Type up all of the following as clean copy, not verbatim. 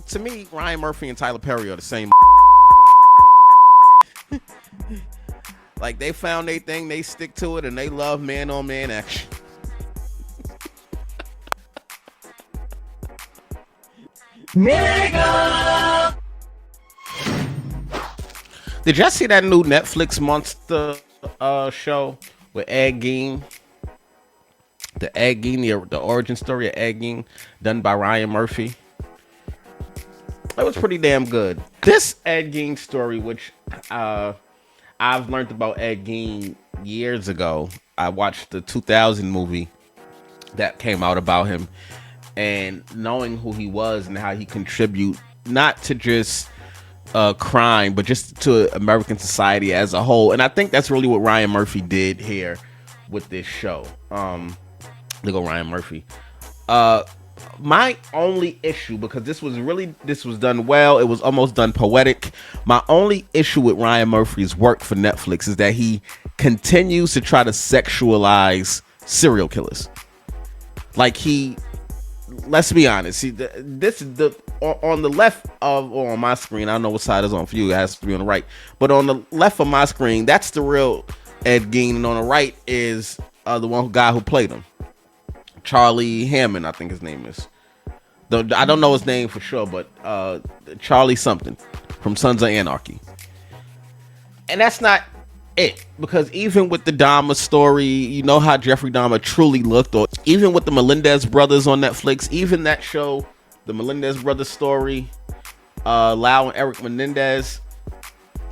to me, Ryan Murphy and Tyler Perry are the same. Like, they found their thing, they stick to it, and they love man on man action. Nigga! Did y'all see that new Netflix monster show with Ed Gein? The Ed Gein, the origin story of Ed Gein, done by Ryan Murphy. It was pretty damn good. This Ed Gein story, which I've learned about Ed Gein years ago. I watched the 2000 movie that came out about him, and knowing who he was and how he contributed not to just crime, but just to American society as a whole. And I think that's really what Ryan Murphy did here with this show. Look at Ryan Murphy. My only issue, because this was done well, it was almost done poetic. My only issue with Ryan Murphy's work for Netflix is that he continues to try to sexualize serial killers. Like, let's be honest. On the left of, or on my screen, I don't know what side is on for you. It has to be on the right. But on the left of my screen, that's the real Ed Gein, and on the right is the guy who played him, Charlie Hunnam, I think his name is. I don't know his name for sure, but Charlie something from Sons of Anarchy. And that's not it, because even with the Dahmer story, you know how Jeffrey Dahmer truly looked, or even with the Melendez brothers on Netflix, even that show, the Melendez brothers story, Lau and Eric Menendez,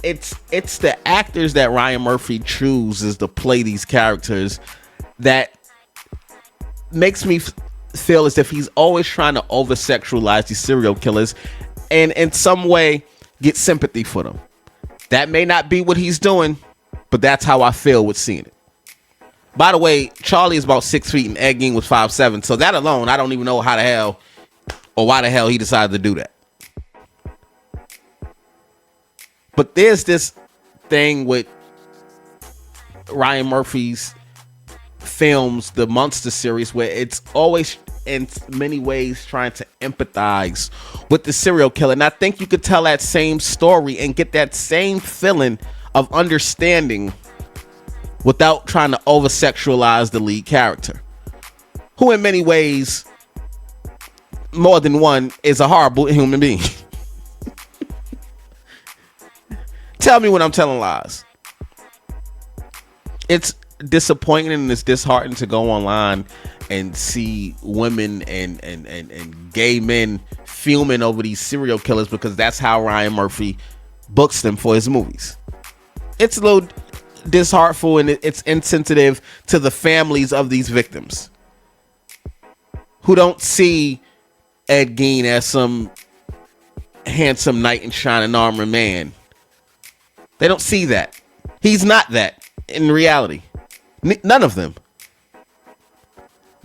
it's the actors that Ryan Murphy chooses to play these characters that makes me feel as if he's always trying to over-sexualize these serial killers and in some way get sympathy for them. That may not be what he's doing, but that's how I feel with seeing it. By the way, Charlie is about 6 feet and Ed Gein was 5'7", so that alone, I don't even know how the hell or why the hell he decided to do that. But there's this thing with Ryan Murphy's films, the Monster series, where it's always in many ways trying to empathize with the serial killer. And I think you could tell that same story and get that same feeling of understanding without trying to over-sexualize the lead character, who in many ways, more than one, is a horrible human being. Tell me when I'm telling lies. It's disappointing and it's disheartening to go online and see women and gay men fuming over these serial killers because that's how Ryan Murphy books them for his movies. It's a little disheartful and it's insensitive to the families of these victims who don't see Ed Gein as some handsome knight in shining armor man. They don't see that. He's not that in reality. None of them.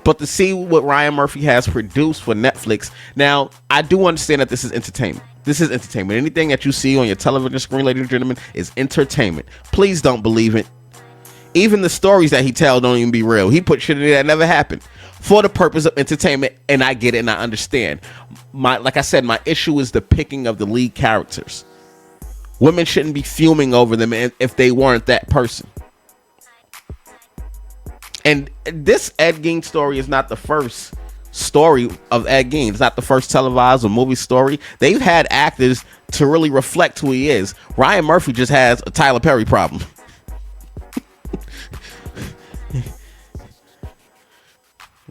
But to see what Ryan Murphy has produced for Netflix. Now, I do understand that this is entertainment. This is entertainment. Anything that you see on your television screen, ladies and gentlemen, is entertainment. Please don't believe it. Even the stories that he tells don't even be real. He put shit in there that never happened for the purpose of entertainment, and I get it and I understand. Like I said, my issue is the picking of the lead characters. Women shouldn't be fuming over them if they weren't that person. And this Ed Gein story is not the first story of Ed Gein. It's not the first televised or movie story. They've had actors to really reflect who he is. Ryan Murphy just has a Tyler Perry problem.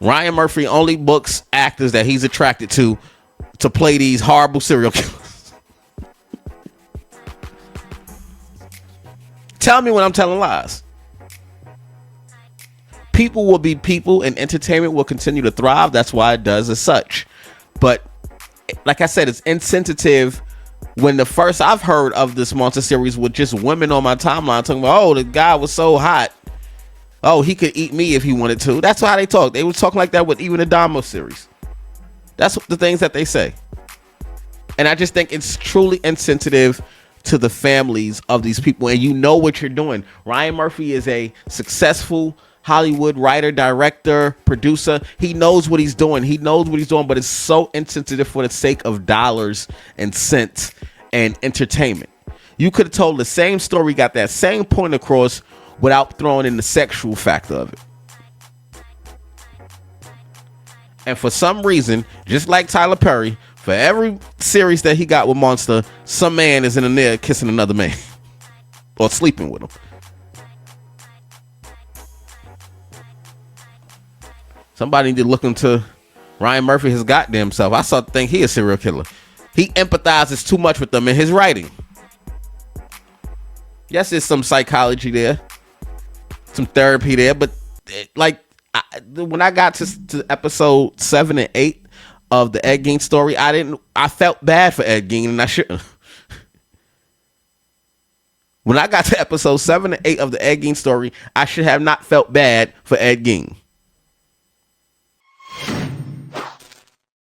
Ryan Murphy only books actors that he's attracted to play these horrible serial killers. Tell me when I'm telling lies. People will be people and entertainment will continue to thrive. That's why it does as such. But like I said, it's insensitive when the first I've heard of this monster series with just women on my timeline talking about, oh, the guy was so hot. Oh, he could eat me if he wanted to. That's how they talk. They were talking like that with even the Dahmer series. That's the things that they say. And I just think it's truly insensitive to the families of these people. And you know what you're doing. Ryan Murphy is a successful Hollywood writer, director, producer. He knows what he's doing. He knows what he's doing, but it's so insensitive for the sake of dollars and cents and entertainment. You could have told the same story, got that same point across without throwing in the sexual factor of it. And for some reason, just like Tyler Perry, for every series that he got with Monster, some man is in there kissing another man or sleeping with him. Somebody need to look into Ryan Murphy, his goddamn self. I start to think he a serial killer. He empathizes too much with them in his writing. Yes, there's some psychology there, some therapy there, but when I got to episode 7 and 8 of the Ed Gein story, I felt bad for Ed Gein, and I shouldn't. When I got to episode 7 and 8 of the Ed Gein story, I should have not felt bad for Ed Gein.